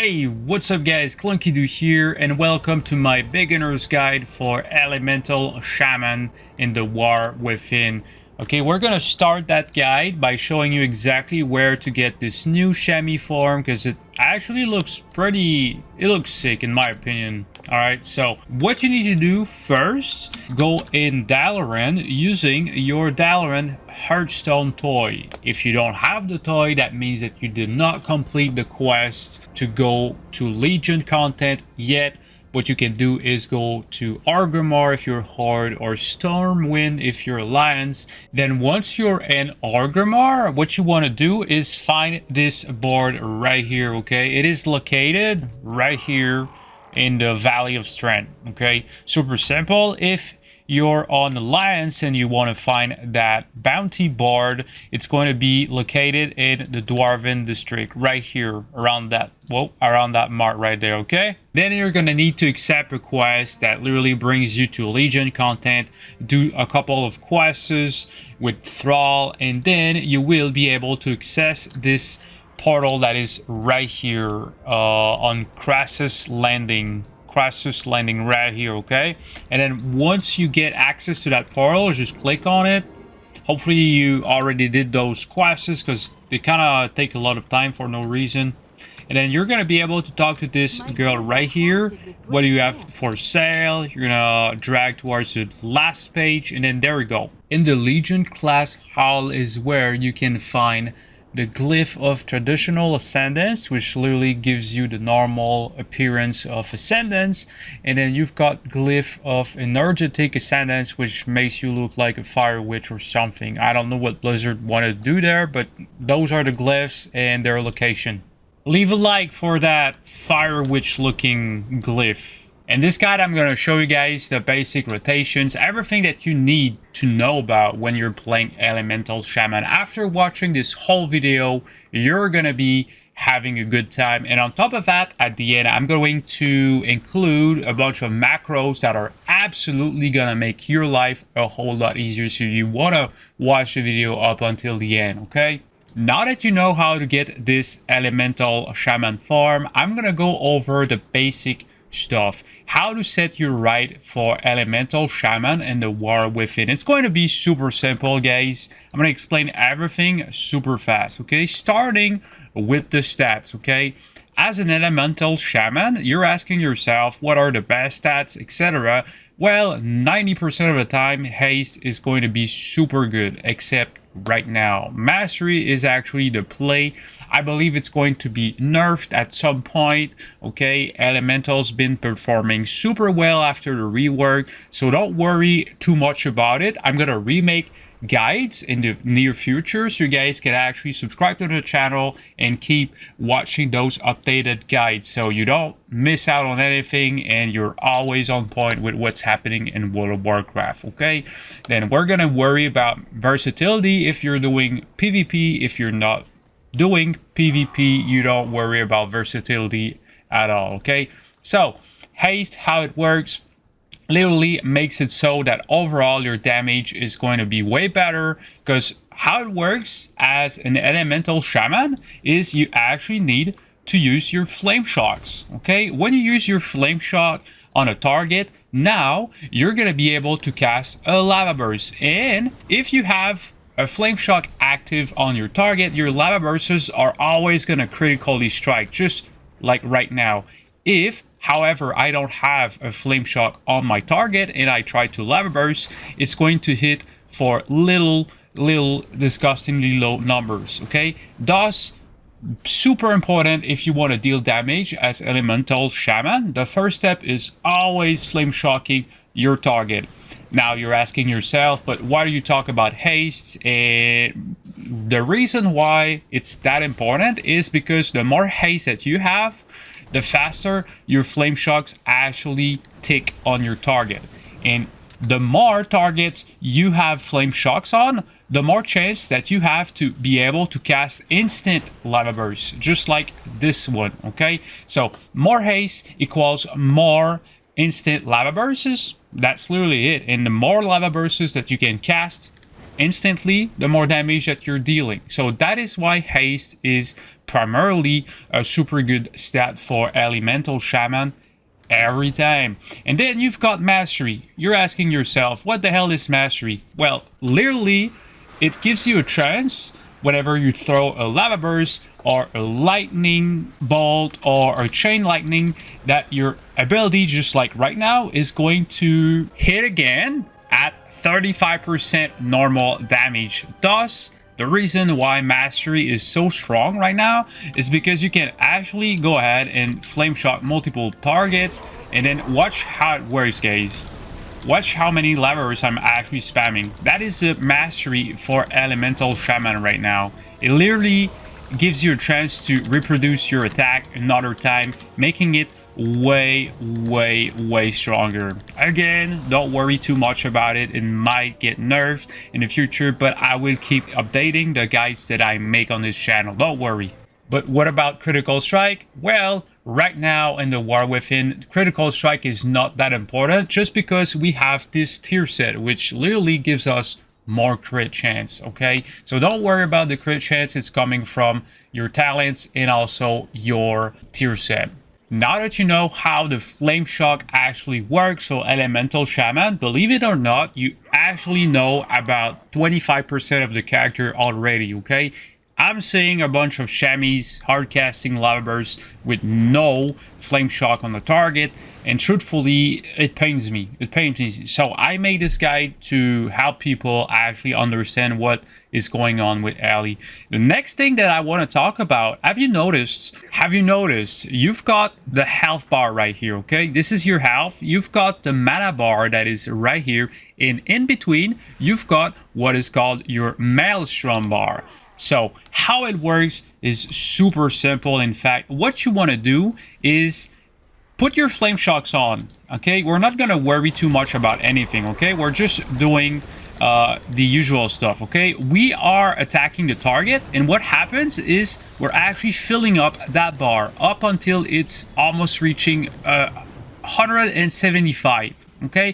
Hey, what's up guys, Clunkydo here and welcome to my beginner's guide for Elemental Shaman in the War Within. Okay, we're gonna start that guide by showing you exactly where to get this new chamois form because it actually looks it looks sick in my opinion. Alright, so what you need to do first, go in Dalaran using your Dalaran Hearthstone toy. If you don't have the toy, that means that you did not complete the quest to go to Legion content yet. What you can do is go to Earthgrab if you're Horde or Stormwind if you're Alliance. Then once you're in Earthgrab, what you want to do is find this board right here, okay? It is located right here in the Valley of Strength, okay? Super simple. If you're on Alliance and you want to find that bounty board, it's going to be located in the Dwarven district right here around that mark right there, okay? Then you're gonna need to accept a quest that literally brings you to Legion content, do a couple of quests with Thrall, and then you will be able to access this portal that is right here on Crassus Landing right here, okay? And then once you get access to that portal, just click on it. Hopefully you already did those quests because they kind of take a lot of time for no reason. And then you're gonna be able to talk to this girl right here. What do you have for sale? You're gonna drag towards the last page, and then there we go. In the Legion class hall is where you can find the glyph of traditional ascendance, which literally gives you the normal appearance of ascendance, and then you've got glyph of energetic ascendance, which makes you look like a fire witch or something. I don't know what Blizzard wanted to do there, but those are the glyphs and their location. Leave a like for that fire witch looking glyph. In this guide, I'm going to show you guys the basic rotations, everything that you need to know about when you're playing Elemental Shaman. After watching this whole video, you're going to be having a good time. And on top of that, at the end, I'm going to include a bunch of macros that are absolutely going to make your life a whole lot easier. So you want to watch the video up until the end, okay? Now that you know how to get this Elemental Shaman form, I'm going to go over the basic stuff, how to set your right for Elemental Shaman and the War Within. It's going to be super simple, guys. I'm going to explain everything super fast, okay? Starting with the stats, okay? As an Elemental Shaman, you're asking yourself what are the best stats, etc. Well, 90% of the time, haste is going to be super good, except right now. Mastery is actually the play. I believe it's going to be nerfed at some point, okay? Elemental's been performing super well after the rework, so don't worry too much about it. I'm gonna remake guides in the near future, so you guys can actually subscribe to the channel and keep watching those updated guides so you don't miss out on anything and you're always on point with what's happening in World of Warcraft, okay? Then we're gonna worry about versatility if you're doing PvP. If you're not doing PvP, you don't worry about versatility at all, okay? So haste, how it works, literally makes it so that overall your damage is going to be way better, because how it works as an Elemental Shaman is you actually need to use your flame shocks, okay? When you use your flame shock on a target, now you're going to be able to cast a lava burst, and if you have a flame shock active on your target, your lava bursts are always going to critically strike, just like right now. If however I don't have a flame shock on my target and I try to lava burst, it's going to hit for little disgustingly low numbers, okay? Thus, super important if you want to deal damage as Elemental Shaman. The first step is always flame shocking your target. Now you're asking yourself, but why do you talk about haste? And the reason why it's that important is because the more haste that you have, the faster your flame shocks actually tick on your target. And the more targets you have flame shocks on, the more chance that you have to be able to cast instant lava bursts, just like this one, okay? So more haste equals more instant lava bursts. That's literally it. And the more lava bursts that you can cast, instantly, the more damage that you're dealing. So that is why haste is primarily a super good stat for elemental shaman every time. And then you've got mastery. You're asking yourself, what the hell is mastery? Well, literally, it gives you a chance whenever you throw a lava burst or a lightning bolt or a chain lightning, that your ability, just like right now, is going to hit again at 35% normal damage. Thus, the reason why mastery is so strong right now is because you can actually go ahead and flame shot multiple targets, and then watch how it works, guys. Watch how many levers I'm actually spamming. That is the mastery for elemental shaman right now. It literally gives you a chance to reproduce your attack another time, making it way stronger. Again, don't worry too much about it. It might get nerfed in the future, but I will keep updating the guides that I make on this channel. Don't worry. But what about critical strike? Well, right now in the War Within, critical strike is not that important, just because we have this tier set, which literally gives us more crit chance. Okay, so don't worry about the crit chance. It's coming from your talents and also your tier set. Now that you know how the flame shock actually works, so elemental shaman, believe it or not, you actually know about 25% of the character already. Okay, I'm seeing a bunch of chamois hardcasting lava bursts with no flame shock on the target, and truthfully, it pains me. It pains me. So I made this guide to help people actually understand what is going on with Ellie. The next thing that I want to talk about, have you noticed, you've got the health bar right here, okay? This is your health. You've got the mana bar that is right here, and in between, you've got what is called your maelstrom bar. So how it works is super simple. In fact, what you want to do is put your flame shocks on. Okay, we're not gonna worry too much about anything. Okay, we're just doing the usual stuff. Okay, we are attacking the target, and what happens is we're actually filling up that bar up until it's almost reaching 175. Okay,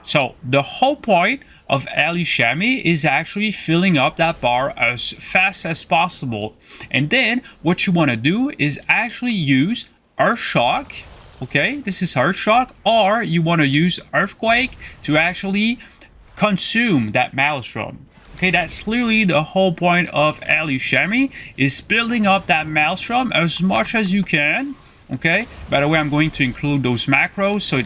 so the whole point of Ellie Chamois is actually filling up that bar as fast as possible. And then what you want to do is actually use Earth Shock. Okay, this is Earth Shock, or you want to use Earthquake to actually consume that maelstrom. Okay, that's clearly the whole point of Ellie Chamois, is building up that maelstrom as much as you can. Okay, by the way, I'm going to include those macros, so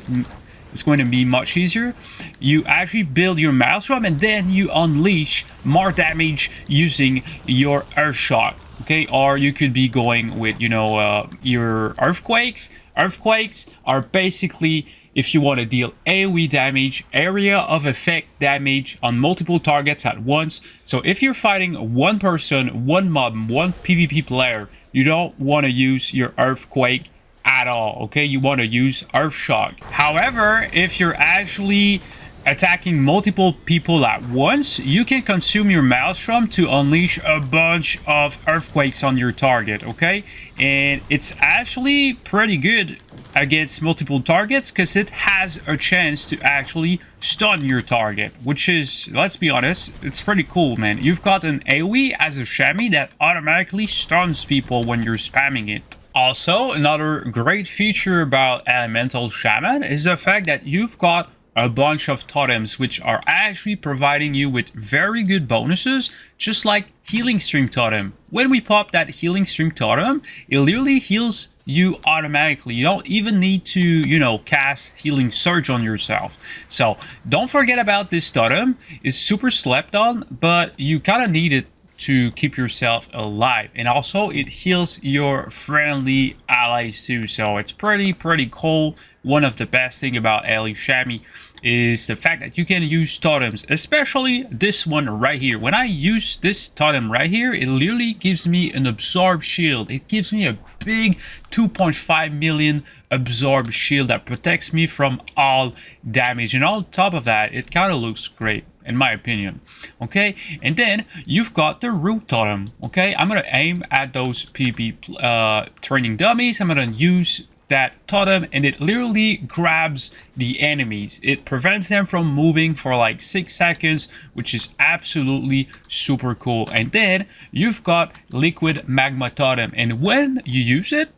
it's going to be much easier. You actually build your maelstrom, and then you unleash more damage using your Earth Shock. Okay, or you could be going with, you know, your Earthquakes. Earthquakes are basically, if you want to deal AoE damage, area of effect damage on multiple targets at once. So if you're fighting one person, one mob, one PvP player, you don't want to use your Earthquake at all. Okay, you want to use Earth Shock. However, if you're actually attacking multiple people at once, you can consume your maelstrom to unleash a bunch of earthquakes on your target. Okay, and it's actually pretty good against multiple targets because it has a chance to actually stun your target, which is, let's be honest, it's pretty cool, man. You've got an AoE as a chamois that automatically stuns people when you're spamming it. Also, another great feature about elemental shaman is the fact that you've got a bunch of totems which are actually providing you with very good bonuses, just like healing stream totem. When we pop that healing stream totem, it literally heals you automatically. You don't even need to, you know, cast healing surge on yourself. So don't forget about this totem. It's super slept on, but you kind of need it to keep yourself alive, and also it heals your friendly allies too. So it's pretty cool. One of the best thing about Ellie Chamois is the fact that you can use totems, especially this one right here. When I use this totem right here, it literally gives me an absorb shield. It gives me a big 2.5 million absorb shield that protects me from all damage, and on top of that, it kind of looks great in my opinion. Okay, and then you've got the root totem. Okay, I'm gonna aim at those PvP training dummies. I'm gonna use that totem and it literally grabs the enemies. It prevents them from moving for like 6 seconds, which is absolutely super cool. And then you've got liquid magma totem, and when you use it,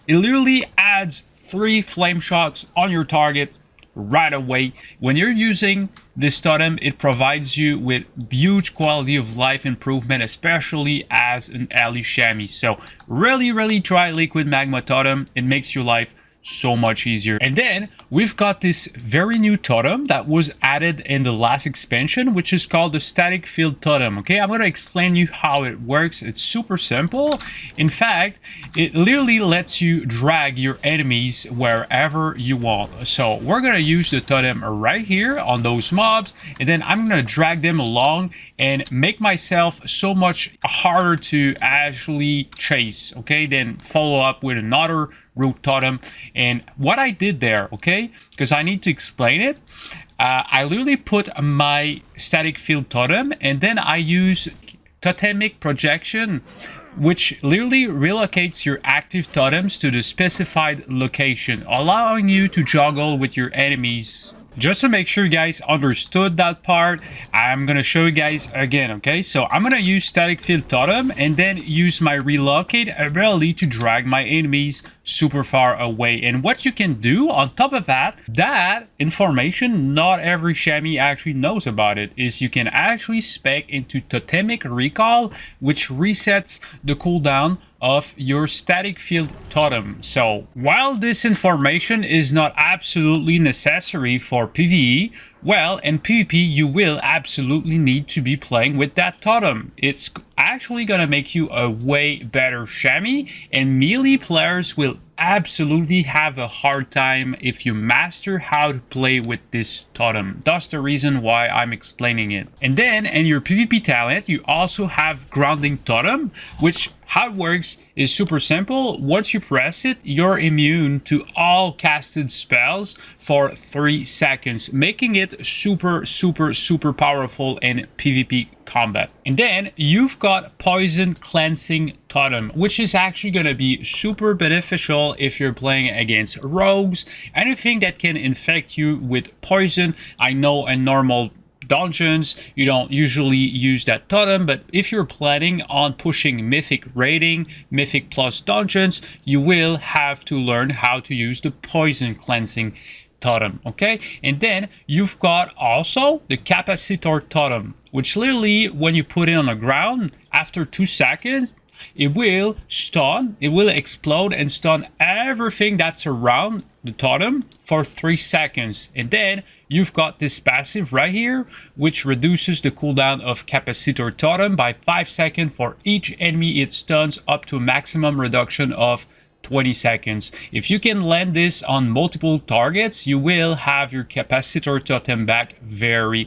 it literally adds 3 flame shocks on your target right away. When you're using this totem, it provides you with huge quality of life improvement, especially as an ally chamois. So really try liquid magma totem. It makes your life so much easier. And then we've got this very new totem that was added in the last expansion, which is called the static field totem. Okay, I'm going to explain you how it works. It's super simple. In fact, it literally lets you drag your enemies wherever you want. So we're going to use the totem right here on those mobs, and then I'm going to drag them along and make myself so much harder to actually chase. Okay, then follow up with another root totem. And what I did there, okay, because I need to explain it, I literally put my static field totem, and then I use totemic projection, which literally relocates your active totems to the specified location, allowing you to juggle with your enemies. Just to make sure you guys understood that part, I'm going to show you guys again, okay? So I'm going to use static field totem and then use my relocate ability to drag my enemies super far away. And what you can do on top of that, that information not every chamois actually knows about it, is you can actually spec into totemic recall, which resets the cooldown of your static field totem. So while this information is not absolutely necessary for PvE, well, in PvP you will absolutely need to be playing with that totem. It's actually gonna make you a way better chamois, and melee players will absolutely have a hard time if you master how to play with this totem. That's the reason why I'm explaining it. And then in your PvP talent, you also have grounding totem, which how it works is super simple. Once you press it, you're immune to all casted spells for 3 seconds, making it super powerful in PvP combat. And then you've got poison cleansing totem, which is actually going to be super beneficial if you're playing against rogues, anything that can infect you with poison. I know in normal dungeons you don't usually use that totem, but if you're planning on pushing mythic rating, mythic plus dungeons, you will have to learn how to use the poison cleansing totem. Okay, and then you've got also the capacitor totem, which literally when you put it on the ground, after 2 seconds it will stun, it will explode and stun everything that's around the totem for 3 seconds. And then you've got this passive right here, which reduces the cooldown of capacitor totem by 5 seconds for each enemy it stuns, up to a maximum reduction of 20 seconds. If you can land this on multiple targets, you will have your capacitor totem back very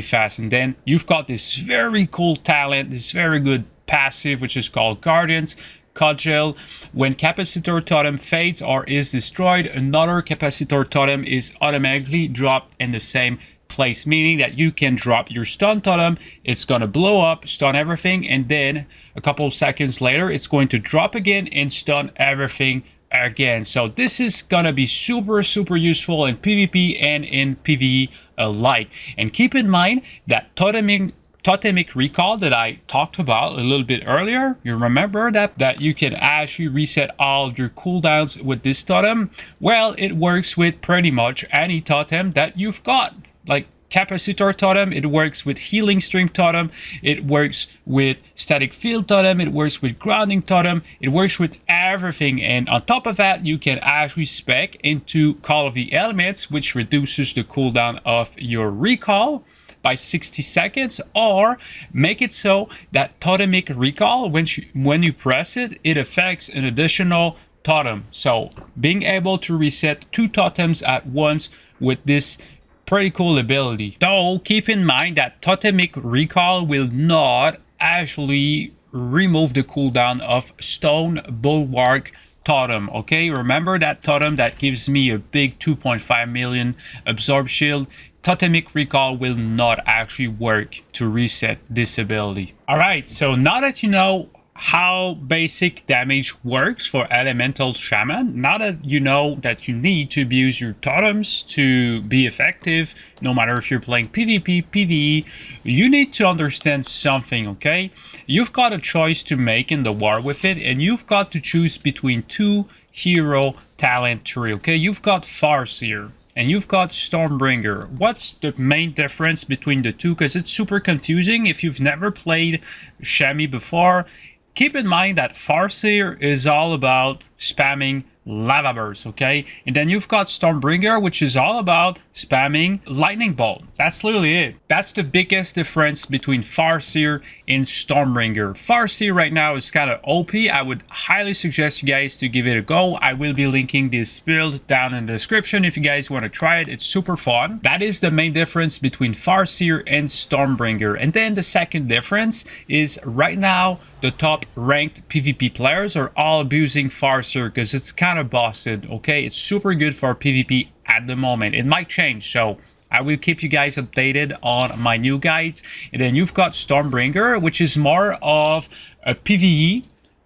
fast. And then you've got this very cool talent, this very good passive, which is called Guardians Cudgel. When capacitor totem fades or is destroyed, another capacitor totem is automatically dropped in the same place, meaning that you can drop your stun totem, it's gonna blow up, stun everything, and then a couple seconds later it's going to drop again and stun everything again. So this is gonna be super useful in PvP and in PvE alike. And keep in mind that totemic recall that I talked about a little bit earlier, you remember that you can actually reset all of your cooldowns with this totem? Well, it works with pretty much any totem that you've got, like capacitor totem, it works with healing stream totem, it works with static field totem, it works with grounding totem, it works with everything. And on top of that, you can actually spec into Call of the Elements, which reduces the cooldown of your recall by 60 seconds, or make it so that totemic recall, when you press it, it affects an additional totem. So being able to reset 2 totems at once with this pretty cool ability. Though keep in mind that totemic recall will not actually remove the cooldown of Stone Bulwark totem. Okay, remember that totem that gives me a big 2.5 million absorb shield? Totemic recall will not actually work to reset this ability. All right, so now that you know how basic damage works for Elemental Shaman. Now that you know that you need to abuse your totems to be effective, no matter if you're playing PvP, PvE, you need to understand something, okay? You've got a choice to make in the war with it, and you've got to choose between two hero talent tree, okay? You've got Farseer and you've got Stormbringer. What's the main difference between the two? Because it's super confusing if you've never played Shaman before. Keep in mind that Farseer is all about spamming lava bursts, okay? And then you've got Stormbringer, which is all about spamming lightning bolt. That's literally it. That's the biggest difference between Farseer and Stormbringer. Farseer right now is kind of OP. I would highly suggest you guys to give it a go. I will be linking this build down in the description if you guys want to try it. It's super fun. That is the main difference between Farseer and Stormbringer. And then the second difference is right now the top ranked PvP players are all abusing Farseer because it's kind of busted, okay? It's super good for PvP at the moment. It might change, so I will keep you guys updated on my new guides. And then you've got Stormbringer, which is more of a PvE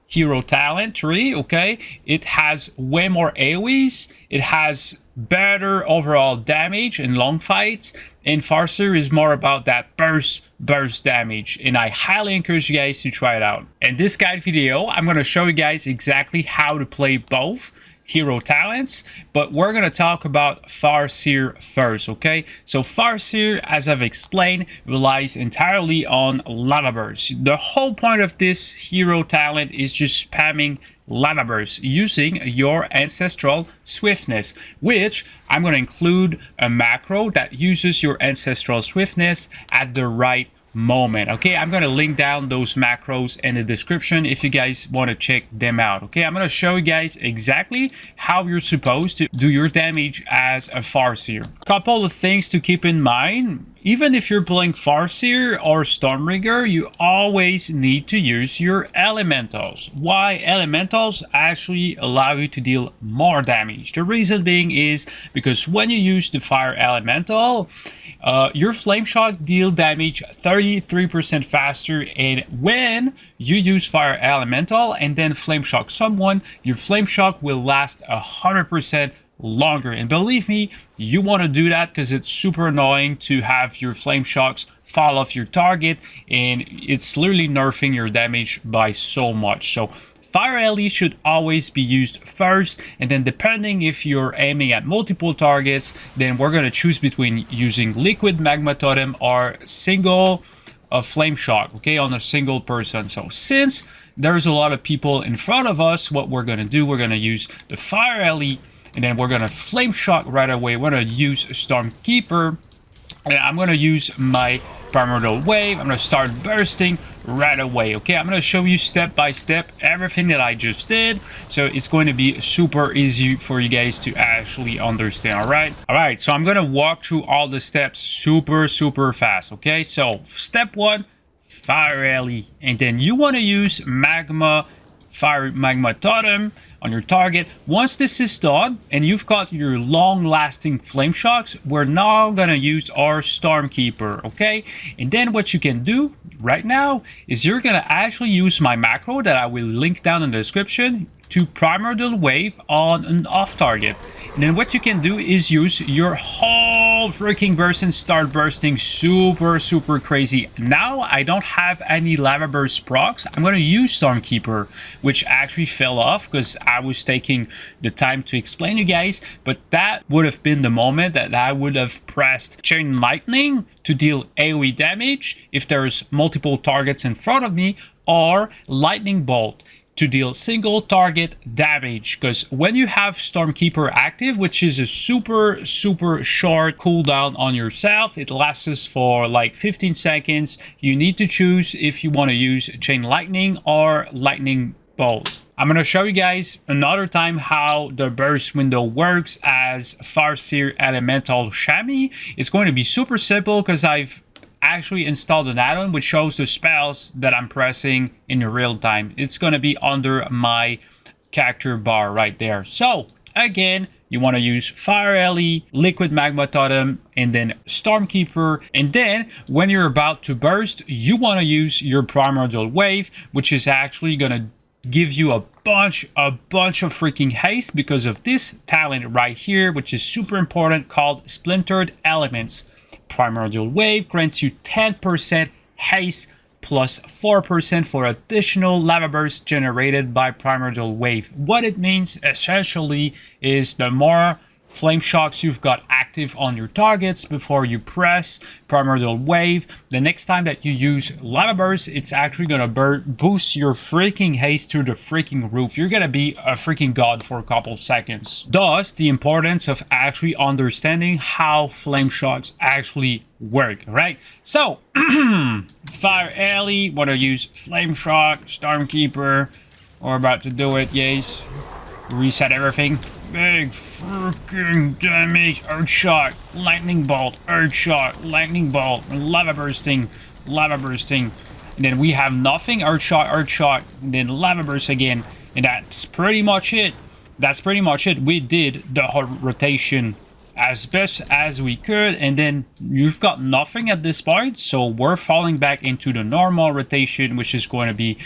hero talent tree, okay? It has way more AoEs. It has better overall damage in long fights. And Farseer is more about that burst damage. And I highly encourage you guys to try it out. In this guide video, I'm going to show you guys exactly how to play both hero talents, but we're going to talk about Farseer first, okay? So Farseer, as I've explained, relies entirely on lava bursts. The whole point of this hero talent is just spamming lava bursts using your Ancestral Swiftness, which I'm going to include a macro that uses your Ancestral Swiftness at the right moment, okay? I'm going to link down those macros in the description if you guys want to check them out, okay? I'm going to show you guys exactly how you're supposed to do your damage as a Farseer. Couple of things to keep in mind. Even if you're playing Farseer or Stormbringer, you always need to use your elementals. Why? Elementals actually allow you to deal more damage. The reason being is because when you use the fire elemental, your flame shock deal damage 33% faster, and when you use fire elemental and then flame shock someone, your flame shock will last 100% longer. And believe me, you want to do that because it's super annoying to have your flame shocks fall off your target, and it's literally nerfing your damage by so much. So fire ele should always be used first, and then depending if you're aiming at multiple targets, then we're going to choose between using liquid magma totem or single flame shock, okay, on a single person. So since there's a lot of people in front of us, what we're going to do, we're going to use the fire ele, and then we're going to flame shock right away. We're going to use Stormkeeper, and I'm going to use my Primordial Wave. I'm going to start bursting right away, okay? I'm going to show you step by step everything that I just did, so it's going to be super easy for you guys to actually understand. All right, so I'm going to walk through all the steps super fast, okay? So step one, fire ele, and then you want to use fire magma totem on your target. Once this is done and you've got your long-lasting flame shocks, we're now gonna use our Stormkeeper, okay? And then what you can do right now is you're gonna actually use my macro that I will link down in the description to Primordial Wave on an off target. And then what you can do is use your whole freaking burst and start bursting super crazy. Now I don't have any lava burst procs. I'm going to use Stormkeeper, which actually fell off because I was taking the time to explain you guys, but that would have been the moment that I would have pressed Chain Lightning to deal AoE damage if there's multiple targets in front of me, or Lightning Bolt to deal single target damage. Because when you have Stormkeeper active, which is a super short cooldown on yourself, it lasts for like 15 seconds. You need to choose if you want to use Chain Lightning or Lightning Bolt. I'm going to show you guys another time how the burst window works as Farseer Elemental Shaman. It's going to be super simple because I've actually installed an add-on which shows the spells that I'm pressing in real time. It's going to be under my character bar right there. So again, you want to use Fire Alley, Liquid Magma Totem, and then Stormkeeper. And then when you're about to burst, you want to use your Primordial Wave, which is actually going to give you a bunch of freaking haste because of this talent right here, which is super important, called Splintered Elements. Primordial Wave grants you 10% haste plus 4% for additional lava bursts generated by Primordial Wave. What it means essentially is the more flame shocks you've got active on your targets before you press Primordial Wave, the next time that you use lava burst, it's actually gonna boost your freaking haste through the freaking roof. You're gonna be a freaking god for a couple of seconds. Thus, the importance of actually understanding how flame shocks actually work, right? So Fire Alley, want to use Flame Shock, Stormkeeper, we're about to do it. Yes, reset everything. Big freaking damage. Earth Shock, Lightning Bolt, Earth Shock, Lightning Bolt, Lava Bursting, Lava Bursting. And then we have nothing. Earth Shock, and then Lava Burst again. And that's pretty much it. That's pretty much it. We did the whole rotation as best as we could, and then you've got nothing at this point, so we're falling back into the normal rotation, which is going to be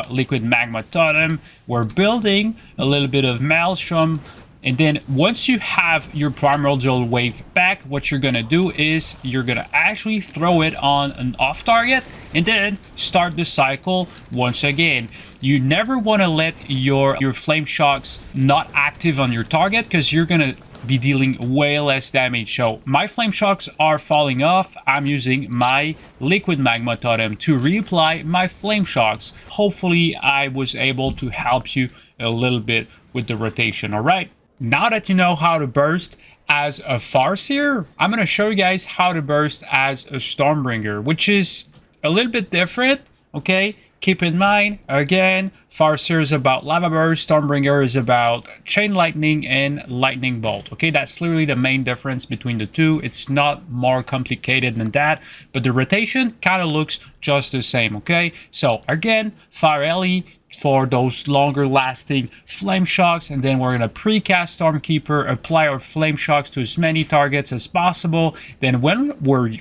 Liquid Magma Totem. We're building a little bit of Maelstrom, and then once you have your Primordial Wave back, what you're gonna do is you're gonna actually throw it on an off target and then start the cycle once again. You never want to let your flame shocks not active on your target, because you're gonna be dealing way less damage. So my flame shocks are falling off. I'm using my Liquid Magma Totem to reapply my flame shocks. Hopefully I was able to help you a little bit with the rotation. All right, now that you know how to burst as a Farseer, I'm going to show you guys how to burst as a Stormbringer, which is a little bit different. Okay, keep in mind, again, Farseer is about Lava Burst, Stormbringer is about Chain Lightning and Lightning Bolt. Okay, that's literally the main difference between the two. It's not more complicated than that, but the rotation kind of looks just the same. Okay, so again, Fire Alley for those longer lasting flame shocks, and then we're going to precast Stormkeeper, apply our flame shocks to as many targets as possible. Then when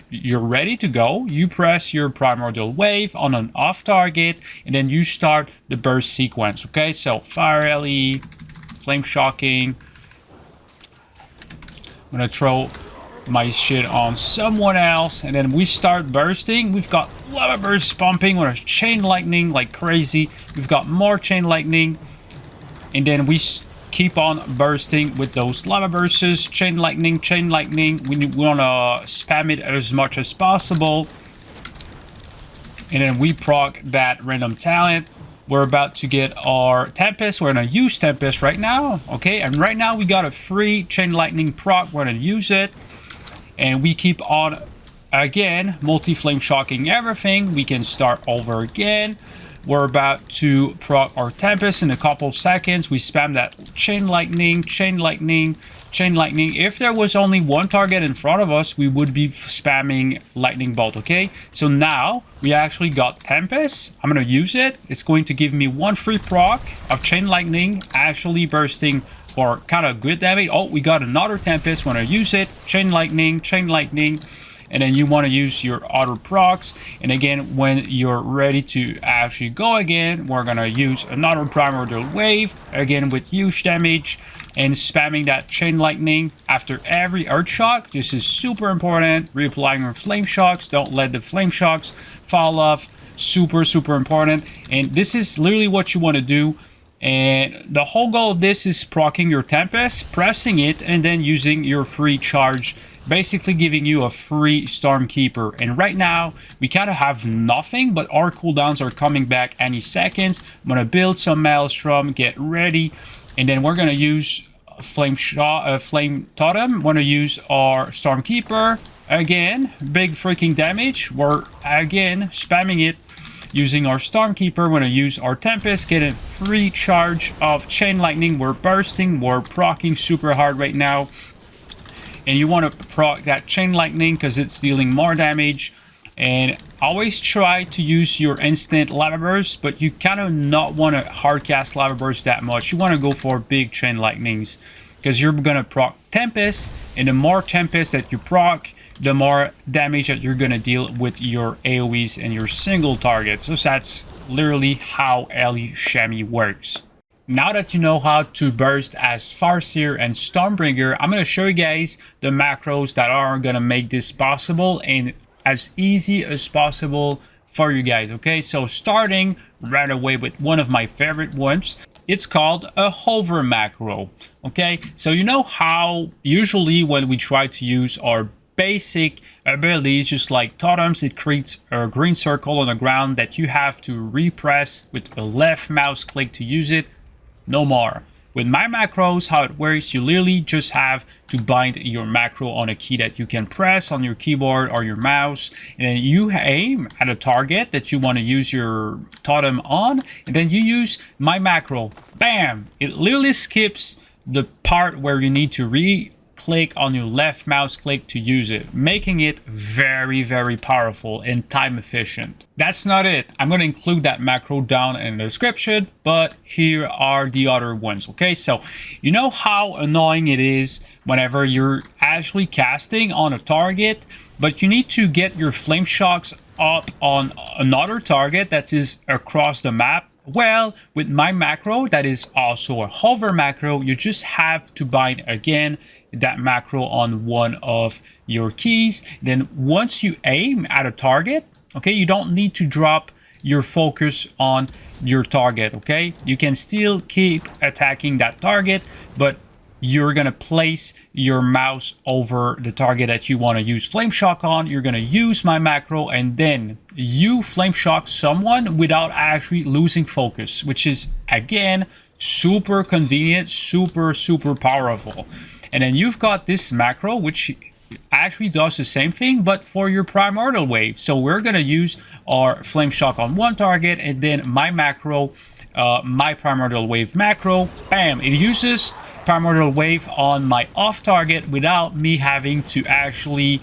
you're ready to go, you press your Primordial Wave on an off target, and then you start the burst sequence. Okay, so Fire Alley, flame shocking. I'm going to throw my shit on someone else, and then we start bursting. We've got lava burst pumping with a chain lightning like crazy. We've got more chain lightning, and then we keep on bursting with those lava bursts. Chain lightning, chain lightning. We want to spam it as much as possible, and then we proc that random talent. We're about to get our Tempest. We're going to use Tempest right now. Okay, and right now we got a free chain lightning proc. We're going to use it. And we keep on, again, multi-flame shocking everything. We can start over again. We're about to proc our Tempest in a couple of seconds. We spam that chain lightning, chain lightning, chain lightning. If there was only one target in front of us, we would be spamming lightning bolt. Okay, so now we actually got Tempest. I'm going to use it. It's going to give me one free proc of chain lightning, actually bursting for kind of good damage. Oh, we got another Tempest. Want to use it, chain lightning, and then you want to use your other procs. And again, when you're ready to actually go again, we're gonna use another Primordial Wave, again with huge damage, and spamming that chain lightning after every earth shock. This is super important. Reapplying your flame shocks. Don't let the flame shocks fall off. Super important. And this is literally what you want to do. And the whole goal of this is proccing your Tempest, pressing it, and then using your free charge, basically giving you a free Stormkeeper. And right now, we kind of have nothing, but our cooldowns are coming back any seconds. I'm going to build some Maelstrom, get ready, and then we're going to use Flame Totem. Want to use our Stormkeeper. Again, big freaking damage. We're, again, spamming it. Using our Stormkeeper, we're going to use our Tempest, get a free charge of Chain Lightning. We're bursting, we're proccing super hard right now. And you want to proc that Chain Lightning because it's dealing more damage. And always try to use your instant Lava Burst, but you kind of not want to hardcast Lava Burst that much. You want to go for big Chain Lightnings. because you're gonna proc Tempest, and the more Tempest that you proc, the more damage that you're gonna deal with your AoEs and your single targets. So that's literally how Ellie Shami works. Now that you know how to burst as Farseer and Stormbringer, I'm gonna show you guys the macros that are gonna make this possible and as easy as possible for you guys. Okay, so starting right away with one of my favorite ones, it's called a hover macro. Okay, so you know how usually when we try to use our basic abilities, just like totems, it creates a green circle on the ground that you have to repress with a left mouse click to use it. No more. With my macros, how it works, you literally just have to bind your macro on a key that you can press on your keyboard or your mouse, and then you aim at a target that you want to use your totem on, and then you use my macro. Bam! It literally skips the part where you need to click on your left mouse click to use it, making it very, very powerful and time efficient. That's not it. I'm going to include that macro down in the description, but here are the other ones. Okay, so you know how annoying it is whenever you're actually casting on a target, but you need to get your flame shocks up on another target that is across the map. Well, with my macro, that is also a hover macro, you just have to bind again that macro on one of your keys. Then once you aim at a target, okay, you don't need to drop your focus on your target. Okay, you can still keep attacking that target, but you're gonna place your mouse over the target that you want to use flame shock on. You're gonna use my macro, and then you flame shock someone without actually losing focus, which is again super convenient, super powerful. And then you've got this macro, which actually does the same thing, but for your Primordial Wave. So we're gonna use our flame shock on one target, and then my macro, my Primordial Wave macro, bam, it uses Primordial Wave on my off target without me having to actually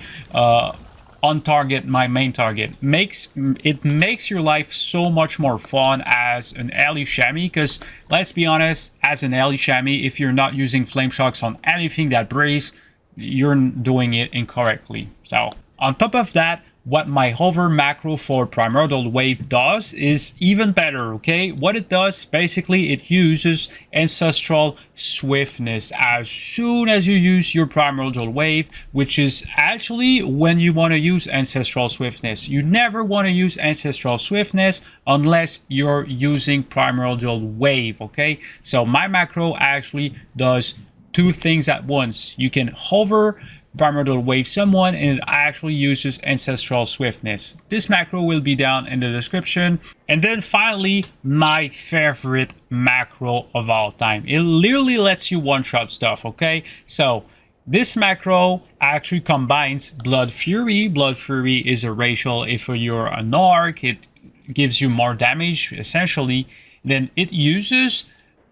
on target my main target. It makes your life so much more fun as an Ellie Shami, because let's be honest, as an Ellie Shami, if you're not using flame shocks on anything that breathes, you're doing it incorrectly. So on top of that, what my hover macro for Primordial Wave does is even better. Okay, what it does, basically it uses Ancestral Swiftness as soon as you use your Primordial Wave, which is actually when you want to use Ancestral Swiftness. You never want to use Ancestral Swiftness unless you're using Primordial Wave. Okay, so my macro actually does two things at once. You can hover Primordial Wave someone, and it actually uses Ancestral Swiftness. This macro will be down in the description. And then finally, my favorite macro of all time. It literally lets you one-shot stuff, okay? So this macro actually combines Blood Fury. Blood Fury is a racial if you're an orc. It gives you more damage, essentially. Then it uses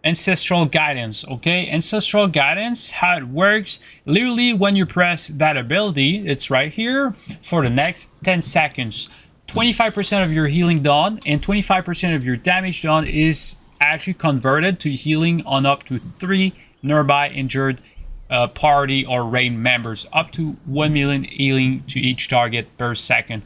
Ancestral Guidance. Okay, Ancestral Guidance, how it works, literally when you press that ability, it's right here, for the next 10 seconds 25% of your healing done and 25% of your damage done is actually converted to healing on up to 3 nearby injured party or raid members, up to 1 million healing to each target per second.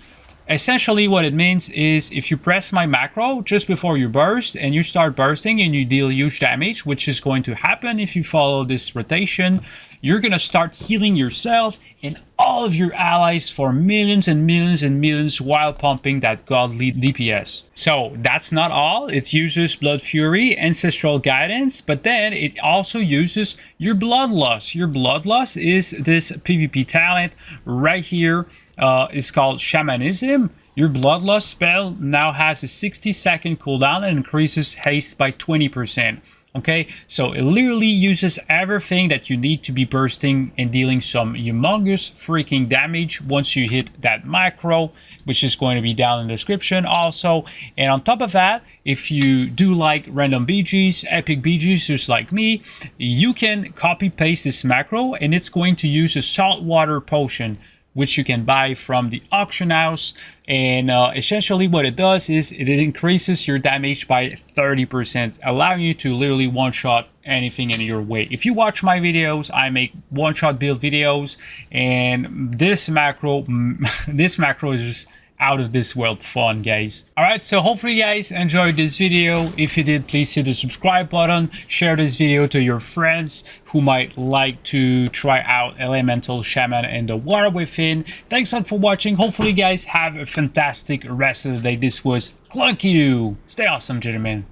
Essentially what it means is if you press my macro just before you burst and you start bursting and you deal huge damage, which is going to happen if you follow this rotation, you're going to start healing yourself and all of your allies for millions and millions and millions while pumping that godly DPS. So that's not all. It uses Blood Fury, Ancestral Guidance, but then it also uses your Bloodlust. Your Bloodlust is this PvP talent right here. It's called Shamanism. Your Bloodlust spell now has a 60-second cooldown and increases haste by 20%. Okay, so it literally uses everything that you need to be bursting and dealing some humongous freaking damage once you hit that macro, which is going to be down in the description also. And on top of that, if you do like random BGs, epic BGs just like me, you can copy paste this macro and it's going to use a saltwater potion, which you can buy from the auction house. And essentially what it does is it increases your damage by 30%, allowing you to literally one-shot anything in your way. If you watch my videos, I make one-shot build videos, and this macro this macro is just out of this world fun, guys. All right, so hopefully you guys enjoyed this video. If you did, please hit the subscribe button, share this video to your friends who might like to try out Elemental Shaman and the War Within. Thanks a lot for watching. Hopefully you guys have a fantastic rest of the day. This was Clunky. Stay awesome, gentlemen.